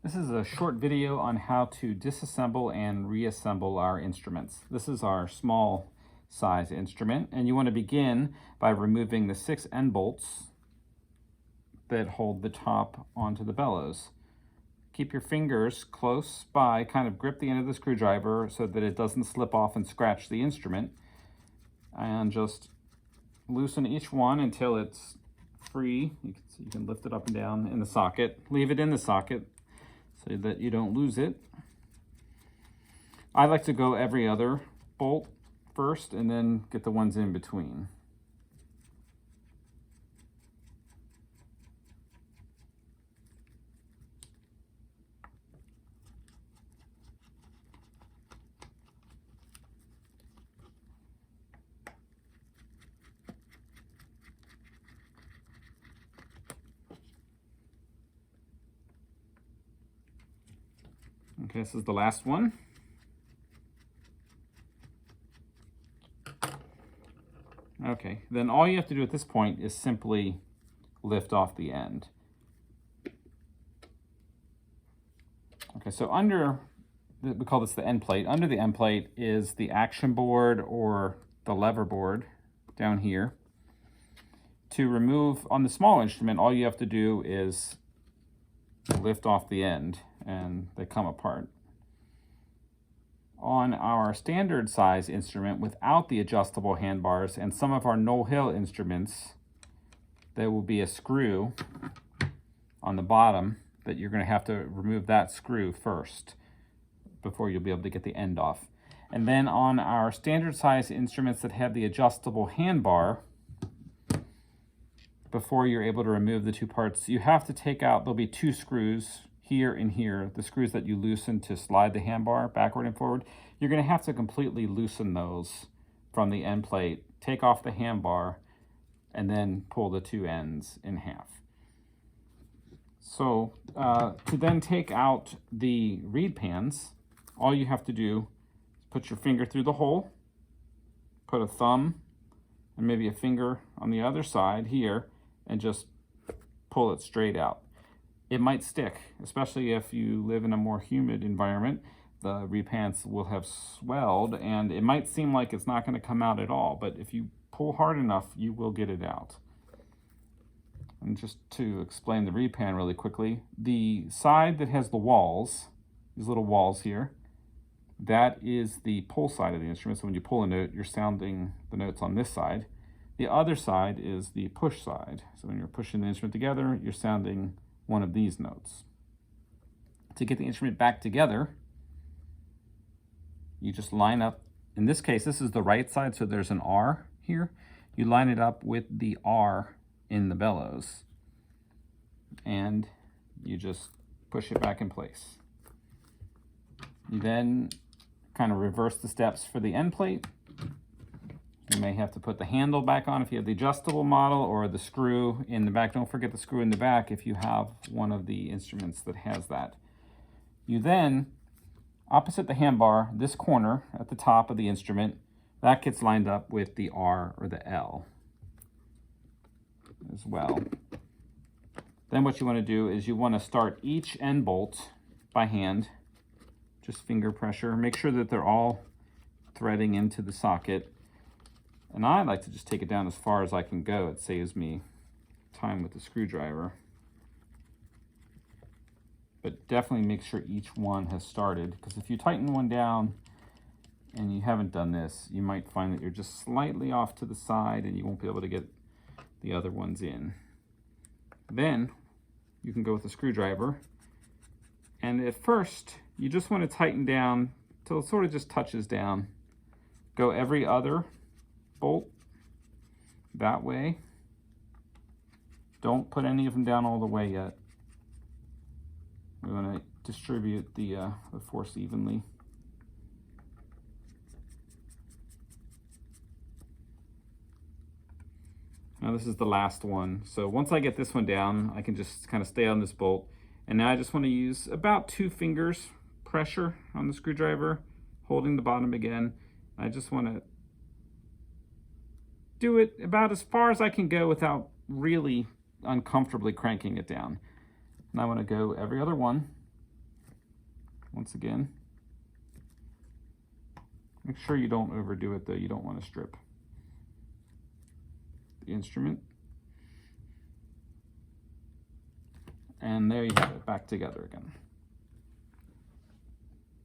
This is a short video on how to disassemble and reassemble our instruments. This is our small size instrument, and you want to begin by removing the 6 end bolts that hold the top onto the bellows. Keep your fingers close by, kind of grip the end of the screwdriver so that it doesn't slip off and scratch the instrument, and just loosen each one until it's free. You can lift it up and down in the socket. Leave it in the socket so that you don't lose it. I like to go every other bolt first and then get the ones in between. Okay, this is the last one. Okay, then all you have to do at this point is simply lift off the end. Okay, so we call this the end plate. Under the end plate is the action board or the lever board down here. To remove, on the small instrument, all you have to do is lift off the end and they come apart. On our standard size instrument without the adjustable handbars and some of our no-hill instruments, there will be a screw on the bottom that you're going to have to remove that screw first before you'll be able to get the end off. And then on our standard size instruments that have the adjustable handbar, before you're able to remove the two parts, you have to take out, there'll be 2 screws here and here, the screws that you loosen to slide the handbar backward and forward. You're going to have to completely loosen those from the end plate, take off the handbar, and then pull the 2 ends in half. So to then take out the reed pans, all you have to do is put your finger through the hole, put a thumb and maybe a finger on the other side here, and just pull it straight out. It might stick, especially if you live in a more humid environment. The reed pans will have swelled and it might seem like it's not going to come out at all, but if you pull hard enough, you will get it out. And just to explain the reed pan really quickly, the side that has the walls, these little walls here, that is the pull side of the instrument. So when you pull a note, you're sounding the notes on this side. The other side is the push side. So when you're pushing the instrument together, you're sounding one of these notes. To get the instrument back together, you just line up. In this case, this is the right side, so there's an R here. You line it up with the R in the bellows, and you just push it back in place. You then kind of reverse the steps for the end plate. You may have to put the handle back on if you have the adjustable model, or the screw in the back. Don't forget the screw in the back if you have one of the instruments that has that. You then, opposite the handbar, this corner at the top of the instrument, that gets lined up with the R or the L as well. Then what you want to do is you want to start each end bolt by hand, just finger pressure. Make sure that they're all threading into the socket. And I like to just take it down as far as I can go. It saves me time with the screwdriver. But definitely make sure each one has started, because if you tighten one down and you haven't done this, you might find that you're just slightly off to the side and you won't be able to get the other ones in. Then you can go with a screwdriver, and at first you just want to tighten down till it sort of just touches down. Go every other bolt that way. Don't put any of them down all the way yet. We want to distribute the force evenly. Now this is the last one. So once I get this one down, I can just kind of stay on this bolt. And now I just want to use about 2 fingers pressure on the screwdriver, holding the bottom again. I just want to do it about as far as I can go without really uncomfortably cranking it down. And I want to go every other one. once again. Make sure you don't overdo it though. You don't want to strip the instrument. And there you have it, back together again.